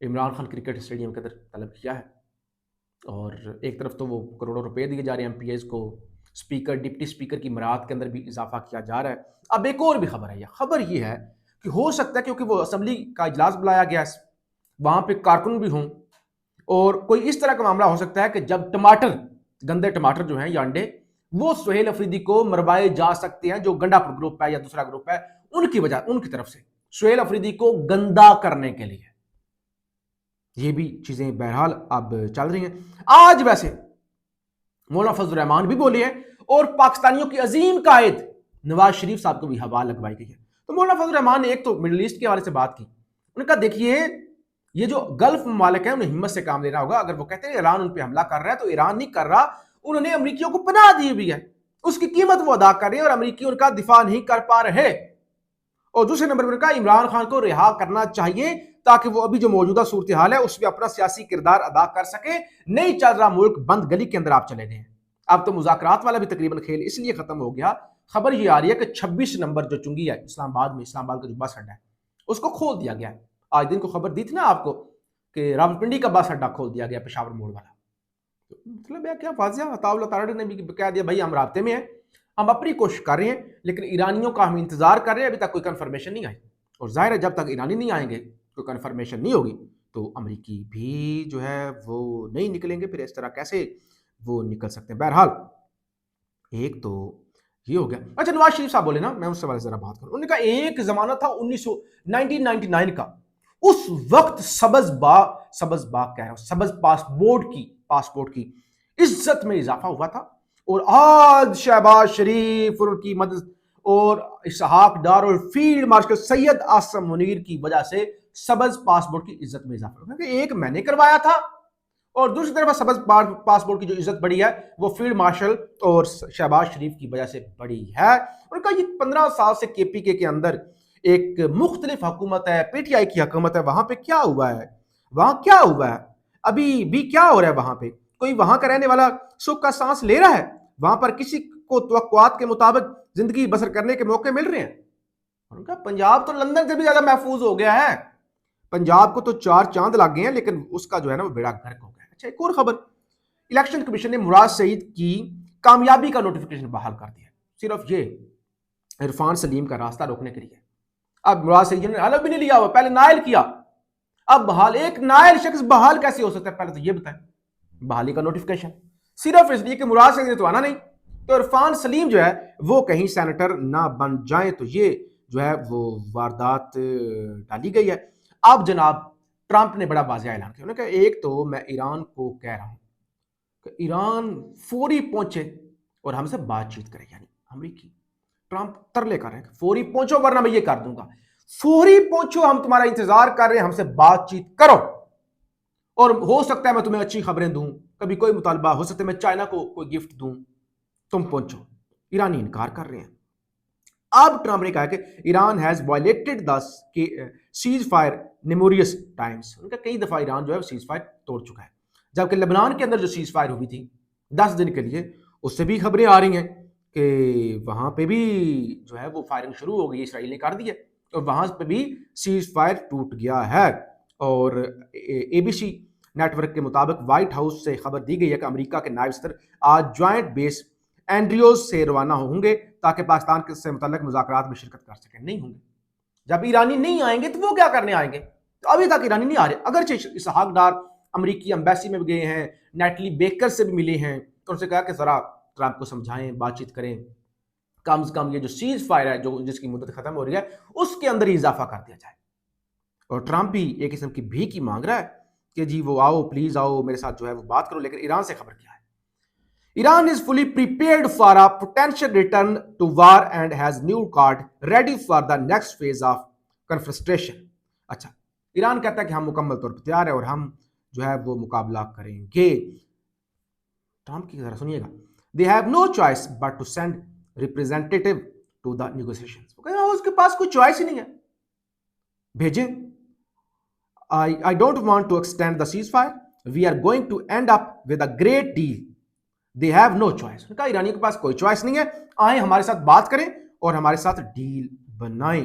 Imran Khan cricket stadium کے اندر طلب کیا ہے، اور ایک طرف تو وہ کروڑوں روپے دیے جا رہے ہیں ایم پی ایز کو، اسپیکر ڈپٹی اسپیکر کی مراعات کے اندر بھی اضافہ کیا جا رہا ہے۔ اب ایک اور بھی خبر ہے، خبر یہ ہے کہ ہو سکتا ہے کیونکہ وہ اسمبلی کا اجلاس بلایا گیا ہے، وہاں پہ کارکن بھی ہوں، اور کوئی اس طرح کا معاملہ ہو سکتا ہے کہ جب ٹماٹر، گندے ٹماٹر جو ہیں یا انڈے، وہ سہیل افریدی کو مروائے جا سکتے ہیں، جو گنڈا گروپ ہے یا دوسرا گروپ ہے، ان کی وجہ، ان کی طرف سے سہیل افریدی کو گندا کرنے کے لیے یہ بھی چیزیں بہرحال اب چل رہی ہیں۔ آج ویسے مولانا فضل الرحمان بھی بولے ہیں، اور پاکستانیوں کی عظیم قائد نواز شریف صاحب کو بھی ہوا لگوائی گئی ہے۔ تو مولانا فضل الرحمان نے ایک تو مڈل ایسٹ کے حوالے سے بات کی، انہوں نے کہا دیکھیے یہ جو گلف ممالک ہیں انہیں ہمت سے کام لینا ہوگا، اگر وہ کہتے ہیں ایران ان پہ حملہ کر رہا ہے تو ایران نہیں کر رہا، انہوں نے امریکیوں کو پناہ دی ہوئی ہے، اس کی قیمت وہ ادا کر رہے ہیں، اور امریکی ان کا دفاع نہیں کر پا رہے۔ اور دوسرے نمبر پر کہا عمران خان کو رہا کرنا چاہیے تاکہ وہ ابھی جو موجودہ صورتحال ہے اس میں اپنا سیاسی کردار ادا کر سکے، نہیں چل رہا ملک بند گلی کے اندر آپ چلے گئے۔ اب تو مذاکرات والا بھی تقریباً کھیل اس لیے ختم ہو گیا، خبر یہ آ رہی ہے کہ 26 نمبر جو چنگی ہے اسلام آباد میں، اسلام آباد کا جو بس اڈا ہے اس کو کھول دیا گیا ہے۔ آج دن کو خبر دی تھی نا آپ کو کہ راولپنڈی کا بس اڈا کھول دیا گیا، پشاور موڑ والا۔ مطلب ہے کیا واضح، عطا اللہ تعالیٰ نے بھی کہہ دیا بھائی ہم رابطے میں ہیں، ہم اپنی کوشش کر رہے ہیں، لیکن ایرانیوں کا ہم انتظار کر رہے ہیں، ابھی تک کوئی کنفرمیشن نہیں آئی، اور ظاہر ہے جب تک ایرانی نہیں آئیں گے کوئی کنفرمیشن نہیں ہوگی تو امریکی بھی جو ہے وہ نہیں نکلیں گے، پھر اس طرح کیسے وہ نکل سکتے ہیں۔ بہرحال ایک تو یہ ہو گیا۔ اچھا نواز شریف صاحب بولے نا، میں اس سے ذرا بات کروں، انہوں نے کہا ایک زمانہ تھا 1999 کا، اس وقت سبز باغ کہہ رہا ہوں، سبز پاسپورٹ کی عزت میں اضافہ ہوا تھا، اور آج شہباز شریف اور ان کی مدد اور اسحاق ڈار اور فیلڈ مارشل سید عاصم منیر کی وجہ سے سبز پاسپورٹ کی عزت میں اضافہ ہوا، کیونکہ ایک میں نے کروایا تھا، اور دوسری طرف سبز پاسپورٹ کی جو عزت بڑی ہے وہ فیلڈ مارشل اور شہباز شریف کی وجہ سے بڑی ہے۔ ان کا یہ 15 سال سے کے پی کے اندر ایک مختلف حکومت ہے، پی ٹی آئی کی حکومت ہے، وہاں پہ کیا ہوا ہے، وہاں کیا ہوا ہے، ابھی بھی کیا ہو رہا ہے، وہاں پہ کوئی وہاں کا رہنے والا سکھ کا سانس لے رہا ہے، وہاں پر کسی کو توقعات کے مطابق زندگی بسر کرنے کے موقع مل رہے ہیں۔ ان کا پنجاب تو لندن سے بھی زیادہ محفوظ ہو گیا ہے، پنجاب کو تو 4 چاند لگ گئے ہیں، لیکن اس کا جو ہے نا وہ بیڑا غرق ہو گیا ہے۔ اچھا ایک اور خبر، الیکشن کمیشن نے مراد سعید کی کامیابی کا نوٹیفیکیشن بحال کر دیا، صرف یہ عرفان سلیم کا راستہ روکنے کے لیے۔ اب مراد سعید نے حلف بھی نہیں لیا ہوا، پہلے نائل کیا، اب بحال، ایک نائل شخص بحال کیسے ہو سکتا ہے، پہلے تو یہ بتائیں، بحالی کا نوٹیفیکیشن صرف اس لیے کہ مراد سعید نے تو آنا نہیں، تو عرفان سلیم جو ہے وہ کہیں سینیٹر نہ بن جائیں، تو یہ جو ہے وہ واردات ڈالی گئی ہے۔ اب جناب ٹرمپ نے بڑا واضح اعلان کیا، انہوں نے کہا ایک تو میں ایران کو کہہ رہا ہوں کہ ایران فوری پہنچے اور ہم سے بات چیت کرے، یعنی امریکی ٹرمپ ترلے کر رہے ہیں فوری پہنچو ورنہ میں یہ کر دوں گا، فوری پہنچو، ہم تمہارا انتظار کر رہے ہیں، ہم سے بات چیت کرو، اور ہو سکتا ہے میں تمہیں اچھی خبریں دوں، کبھی کوئی مطالبہ ہو سکتا ہے میں چائنا کو کوئی گفٹ دوں، تم پہنچو۔ ایرانی انکار کر رہے ہیں۔ اب ٹرمپ نے کہا کہ Iran has violated the ceasefire numerous times, ان کا کئی دفعہ ایران جو ہے سیز فائر توڑ چکا ہے، جبکہ لبنان کے اندر جو سیز فائر ہوئی تھی 10 دن کے لیے، اس سے بھی خبریں آ رہی ہیں کہ وہاں پہ بھی جو ہے وہ فائرنگ شروع ہو گئی، اسرائیل نے کر دی ہے، اور وہاں پہ بھی سیز فائر ٹوٹ گیا ہے۔ اور اے بی سی نیٹ ورک کے مطابق وائٹ ہاؤس سے خبر دی گئی ہے کہ امریکہ کے نائب صدر آج جوائنٹ بیس اینڈریوز سے روانہ ہوں گے تاکہ پاکستان سے متعلق مذاکرات میں شرکت کر سکیں۔ نہیں ہوں گے، جب ایرانی نہیں آئیں گے تو وہ کیا کرنے آئیں گے؟ تو ابھی تک ایرانی نہیں آ رہے، اگرچہ اسحاق ڈار امریکی ایمبیسی میں بھی گئے ہیں، نیٹلی بیکر سے بھی ملے ہیں، تو ان سے کہا کہ ذرا ٹرمپ کو سمجھائیں، بات چیت کریں، کم سے کم یہ جو سیز فائر ہے جو جس کی مدت ختم ہو رہی ہے اس کے اندر ہی اضافہ کر دیا جائے۔ اور ٹرمپ بھی ایک قسم کی بھیک ہی مانگ رہا ہے کہ جی وہ آؤ، پلیز آؤ میرے ساتھ جو ہے وہ بات کرو، لیکن ایران سے خبر کیا ہے؟ Iran is fully prepared for a potential return to war and has new card ready for the next phase of confrontation. اچھا ایران کہتا ہے کہ ہم مکمل طور پر تیار ہیں اور ہم جو ہے وہ مقابلہ کریں گے۔ ٹرمپ کی ذرا سنیے گا، they have no choice but to send representative to the negotiations. وہ کہتے ہیں اس کے پاس کوئی چوائس ہی نہیں ہے، بھیجیں۔ I don't want to extend the ceasefire. We are going to end up with a great deal. They have no choice. کہا ایرانی کے پاس کوئی چوائس نہیں ہے، آئیں ہمارے ساتھ بات کریں اور ہمارے ساتھ ڈیل بنائیں۔